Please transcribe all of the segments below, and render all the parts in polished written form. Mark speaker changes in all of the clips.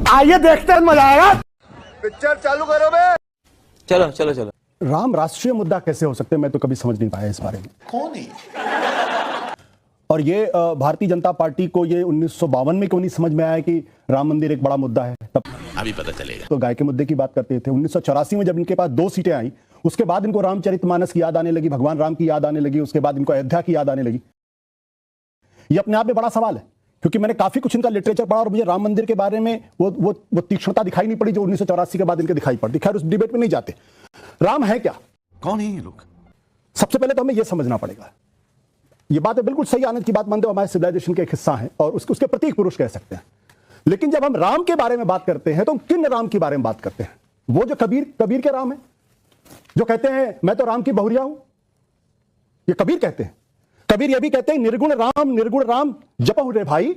Speaker 1: आइए देखते हैं, मजा आएगा।
Speaker 2: पिक्चर चालू करो बे।
Speaker 3: चलो चलो चलो।
Speaker 1: राम राष्ट्रीय मुद्दा कैसे हो सकते हैं, मैं तो कभी समझ नहीं पाया इस बारे में।
Speaker 2: कौन है?
Speaker 1: और ये भारतीय जनता पार्टी को ये 1952 में क्यों नहीं समझ में आया कि राम मंदिर एक बड़ा मुद्दा है। तब
Speaker 4: अभी पता चलेगा।
Speaker 1: तो गाय के मुद्दे की बात करते थे। 1984 में जब इनके पास 2 सीटें आई, उसके बाद इनको रामचरितमानस की याद आने लगी, भगवान राम की याद आने लगी, उसके बाद इनको अयोध्या की याद आने लगी। ये अपने आप में बड़ा सवाल है, क्योंकि मैंने काफी कुछ इनका लिटरेचर पढ़ा और मुझे राम मंदिर के बारे में वो तीक्ष्णता दिखाई नहीं पड़ी जो 1984 के बाद इनके दिखाई पड़ती। खैर, उस डिबेट में नहीं जाते। राम है क्या?
Speaker 4: कौन है ये लोग?
Speaker 1: सबसे पहले तो हमें यह समझना पड़ेगा, ये बात है बिल्कुल सही, आनंद की बात मानते हो, हमारे सिविलाइजेशन के एक हिस्सा है और उसके प्रतीक पुरुष कह सकते हैं। लेकिन जब हम राम के बारे में बात करते हैं तो हम किन राम के बारे में बात करते हैं? वो जो कबीर के राम है, जो कहते हैं मैं तो राम की बहुरिया हूं, ये कबीर कहते हैं। कबीर ये भी कहते हैं निर्गुण राम जपहु रे भाई,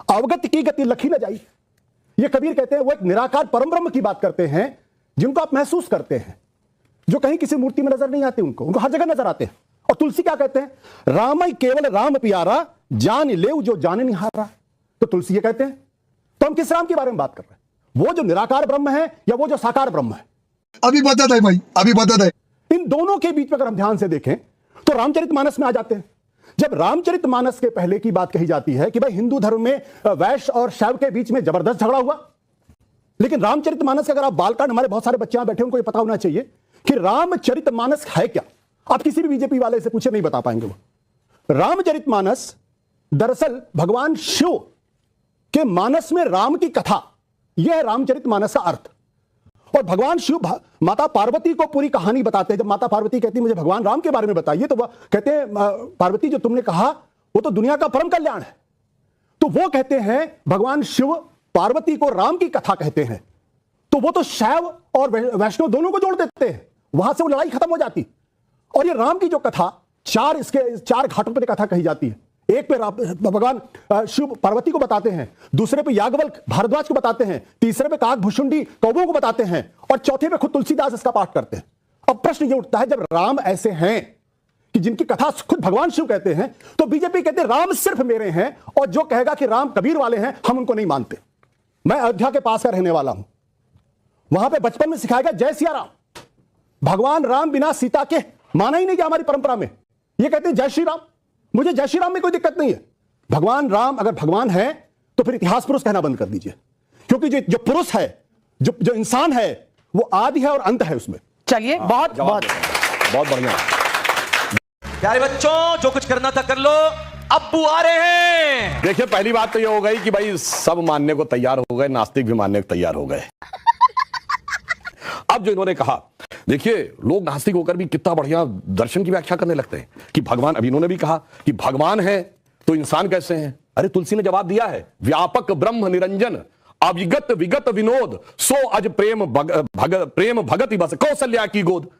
Speaker 1: अवगत की गति लखी न जाई। ये कबीर कहते हैं, वो एक निराकार परम ब्रह्म की बात करते हैं जिनको आप महसूस करते हैं, जो कहीं किसी मूर्ति में नजर नहीं आते, उनको हर जगह नजर आते हैं। और तुलसी क्या कहते हैं? राम केवल राम प्यारा, जान ले जो जाने निहारा। तो तुलसी ये कहते हैं। तो हम किस राम के बारे में बात कर रहे हैं? वो जो निराकार ब्रह्म है या वो जो साकार ब्रह्म है?
Speaker 2: अभी बता दे भाई, अभी बता दे।
Speaker 1: इन दोनों के बीच में अगर हम ध्यान से देखें तो रामचरितमानस में आ जाते हैं। जब रामचरितमानस के पहले की बात कही जाती है कि भाई हिंदू धर्म में वैश्य और शैव के बीच में जबरदस्त झगड़ा हुआ, लेकिन रामचरितमानस के अगर आप बालकांड, हमारे बहुत सारे बच्चे यहां बैठे उनको ये पता होना चाहिए कि रामचरितमानस है क्या। आप किसी भी बीजेपी वाले से पूछे नहीं बता पाएंगे वो। रामचरितमानस दरअसल भगवान शिव के मानस में राम की कथा, यह है रामचरितमानस का अर्थ। और भगवान शिव माता पार्वती को पूरी कहानी बताते हैं। जब माता पार्वती कहती है मुझे भगवान राम के बारे में बताइए, तो वह कहते हैं पार्वती जो तुमने कहा वो तो दुनिया का परम कल्याण है। तो वो कहते हैं भगवान शिव पार्वती को राम की कथा कहते हैं, तो वो तो शैव और वैष्णव दोनों को जोड़ देते हैं, वहां से वो लड़ाई खत्म हो जाती। और ये राम की जो कथा, 4 घाटों पर कथा कही जाती है। एक पे भगवान शिव पार्वती को बताते हैं, दूसरे पे याज्ञवल्क्य भारद्वाज को बताते हैं, तीसरे पे काकभूषुंडी कौवों को बताते हैं और चौथे पे खुद तुलसीदास इसका पाठ करते हैं। अब प्रश्न ये उठता है, जब राम ऐसे हैं कि जिनकी कथा खुद भगवान शिव कहते हैं, तो बीजेपी कहते हैं राम सिर्फ मेरे हैं, और जो कहेगा कि राम कबीर वाले हैं हम उनको नहीं मानते। मैं अयोध्या के पास का रहने वाला हूं, वहां पे बचपन में सिखाया गया जय सिया राम। भगवान राम बिना सीता के माना ही नहीं गया हमारी परंपरा में। ये कहते हैं जय श्री राम। मुझे जय श्री राम में कोई दिक्कत नहीं है। भगवान राम अगर भगवान है तो फिर इतिहास पुरुष कहना बंद कर दीजिए, क्योंकि जो पुरुष है, जो इंसान है, वो आदि है और अंत है उसमें।
Speaker 5: चलिए, बहुत
Speaker 1: बढ़िया।
Speaker 3: प्यारे बच्चों, जो कुछ करना था कर लो, अब्बू आ रहे हैं।
Speaker 4: देखिए, पहली बात तो ये हो गई कि भाई सब मानने को तैयार हो गए, नास्तिक भी मानने को तैयार हो गए। अब जो इन्होंने कहा, देखिए लोग नास्तिक होकर भी कितना बढ़िया दर्शन की व्याख्या करने लगते हैं कि भगवान, अभी इन्होंने भी कहा कि भगवान है तो इंसान कैसे हैं। अरे तुलसी ने जवाब दिया है, व्यापक ब्रह्म निरंजन अविगत विगत विनोद सो अज प्रेम भगति बस कौशल्या की गोद।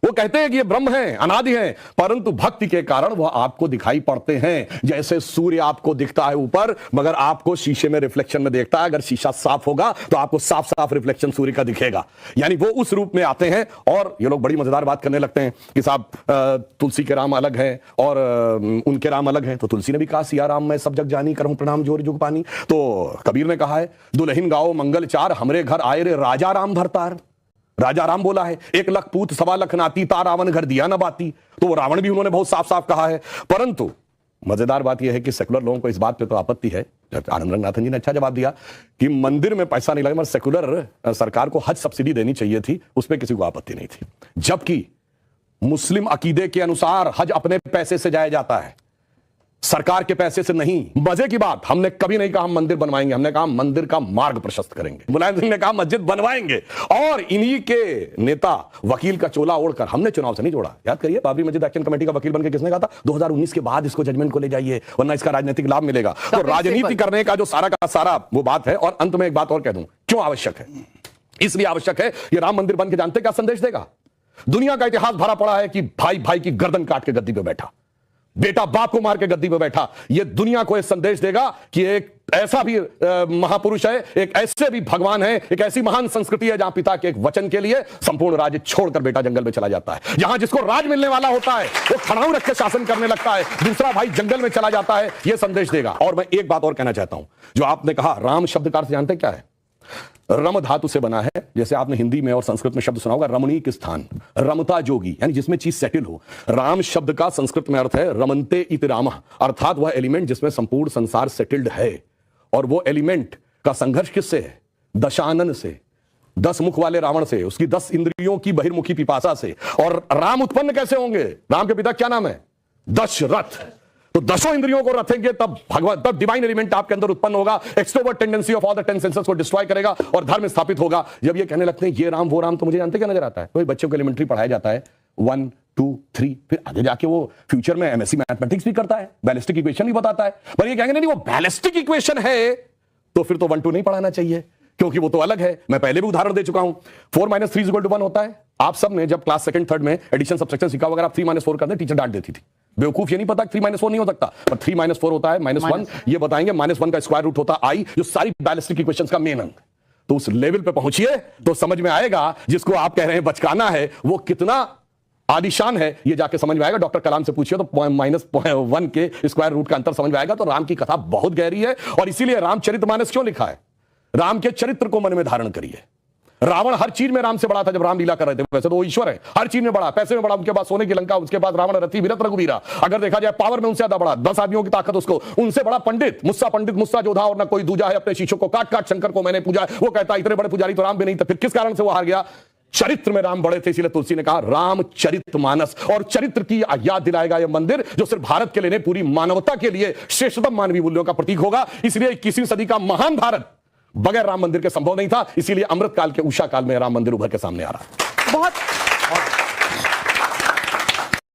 Speaker 4: वो कहते हैं कि ये ब्रह्म है, अनादि है, परंतु भक्ति के कारण वह आपको दिखाई पड़ते हैं। जैसे सूर्य आपको दिखता है ऊपर, मगर आपको शीशे में रिफ्लेक्शन में देखता है। अगर शीशा साफ होगा तो आपको साफ साफ रिफ्लेक्शन सूर्य का दिखेगा, यानी वो उस रूप में आते हैं। और ये लोग बड़ी मजेदार बात करने लगते हैं कि साहब तुलसी के राम अलग है और उनके राम अलग है। तो तुलसी ने भी कहा सिया राम मैं सब जग जानी, करहूं प्रणाम जोर जुग पानी। तो कबीर ने कहा है दुल्हिन गाओ मंगल चार, हमरे घर आए रे राजा राम भरतार। राजा राम बोला है, 1 लाख पूत 1.25 लाख नाती, ता रावण घर दिया न बाती। तो वो रावण भी उन्होंने बहुत साफ साफ कहा है। परंतु मजेदार बात यह है कि सेकुलर लोगों को इस बात पे तो आपत्ति है। आनंद रंगनाथन जी ने अच्छा जवाब दिया कि मंदिर में पैसा नहीं लगा, मगर सेकुलर सरकार को हज सब्सिडी देनी चाहिए थी, उस पर किसी को आपत्ति नहीं थी। जबकि मुस्लिम अकीदे के अनुसार हज अपने पैसे से जाया जाता है, सरकार के पैसे से नहीं। मजे की बात, हमने कभी नहीं कहा हम मंदिर बनवाएंगे, हमने कहा मंदिर का मार्ग प्रशस्त करेंगे। मुलायम सिंह ने कहा मस्जिद बनवाएंगे, और इन्हीं के नेता वकील का चोला ओढ़कर हमने चुनाव से नहीं जोड़ा। याद करिए, बाबरी मस्जिद एक्शन कमेटी का वकील बनकर किसने कहा था 2019 के बाद इसको जजमेंट को ले जाइए, वरना इसका राजनीतिक लाभ मिलेगा। तो राजनीति करने का जो सारा का सारा वो बात है। और अंत में एक बात और कह दूं, क्यों आवश्यक है? इसलिए आवश्यक है, ये राम मंदिर बन के जानते क्या संदेश देगा? दुनिया का इतिहास भरा पड़ा है कि भाई भाई की गर्दन काट के गद्दी पे बैठा, बेटा बाप को मार के गद्दी पे बैठा। यह दुनिया को यह संदेश देगा कि एक ऐसा भी महापुरुष है, एक ऐसे भी भगवान है, एक ऐसी महान संस्कृति है जहां पिता के एक वचन के लिए संपूर्ण राज्य छोड़कर बेटा जंगल में चला जाता है। जहां जिसको राज मिलने वाला होता है वो खड़ाऊ रख के शासन करने लगता है, दूसरा भाई जंगल में चला जाता है। यह संदेश देगा। और मैं एक बात और कहना चाहता हूं, जो आपने कहा राम शब्द का अर्थ जानते क्या है? रम धातु से बना है, जैसे आपने हिंदी में और संस्कृत में शब्द सुना होगा रमणीक स्थान, रमता जोगी, यानी जिसमें चीज सेटल हो। राम शब्द का संस्कृत में अर्थ है रमन्ते इति रामः, अर्थात वह एलिमेंट जिसमें संपूर्ण संसार सेटल्ड है। और वो एलिमेंट का संघर्ष किससे है? दशानन से, 10 मुख वाले रावण से, उसकी 10 इंद्रियों की बहिर्मुखी पिपासा से। और राम उत्पन्न कैसे होंगे? राम के पिता क्या नाम है? दशरथ। तो 10 इंद्रियों को रखेंगे तब भगवान, तब डिवाइन एलिमेंट आपके अंदर उत्पन्न होगा, extrovert tendency of all the 10 senses को डिस्ट्रॉय करेगा और धर्म स्थापित होगा। जब ये कहने लगते हैं ये राम वो राम, तो मुझे जानते क्या नजर आता है? वही बच्चों को एलिमेंट्री पढ़ाया जाता है 1 2 3, फिर आगे जाके वो फ्यूचर में एमएससी मैथमेटिक्स भी करता है, बैलिस्टिक इक्वेशन भी बताता है। पर ये कहेंगे नहीं वो बैलिस्टिक इक्वेशन है तो फिर तो 1 2 नहीं पढ़ाना चाहिए, क्योंकि वो तो अलग है। मैं पहले भी उदाहरण दे चुका हूं। 4 - 3 = 1 होता है। आप सब ने जब क्लास 2nd 3rd में एडिशन सब्ट्रैक्शन सीखा, अगर आप 3 - 4 करते टीचर डांट देती थी। बेवकूफ ये नहीं पता 3 - 4 नहीं हो सकता, पर 3 - 4 होता है -1। ये बताएंगे -1 का स्क्वायर रूट होता है i, जो सारी बैलिस्टिक इक्वेशंस का मेन अंग। तो उस लेवल पे पहुंचिए तो समझ में आएगा जिसको आप कह रहे हैं बचकाना है वो कितना आलिशान है, ये जाके समझ में आएगा। डॉक्टर कलाम से पूछिए तो -1 के स्क्वायर रूट का अंतर समझ में आएगा। तो राम की कथा बहुत गहरी है और इसीलिए रामचरितमानस क्यों लिखा है? राम के चरित्र को मन में धारण करिए। रावण हर चीज में राम से बड़ा था जब राम लीला कर रहे थे, वैसे तो वो ईश्वर है, हर चीज में बड़ा, पैसे में बड़ा, उनके पास सोने की लंका, उसके पास रावण रथी वीरत रघुवीरा। अगर देखा जाए पावर में उनसे ज्यादा बड़ा, 10 आदमियों की ताकत उसको, उनसे बड़ा पंडित मुस्सा जोधा और ना कोई दूजा है, अपने शिष्यों को काट काट शंकर को मैंने पूजा है। वो कहता इतने बड़े पुजारी तो राम भी नहीं, तो फिर किस कारण से वो हार गया? चरित्र में राम बड़े थे, इसलिए तुलसी ने कहा रामचरितमानस। और चरित्र की याद दिलाएगा यह मंदिर, जो सिर्फ भारत के लिए नहीं पूरी मानवता के लिए श्रेष्ठतम मानवीय मूल्यों का प्रतीक होगा। इसलिए 21वीं सदी का महान भारत बगैर राम मंदिर के संभव नहीं था, इसीलिए अमृत काल के उषा काल में राम मंदिर उभर के सामने आ रहा है।
Speaker 5: बहुत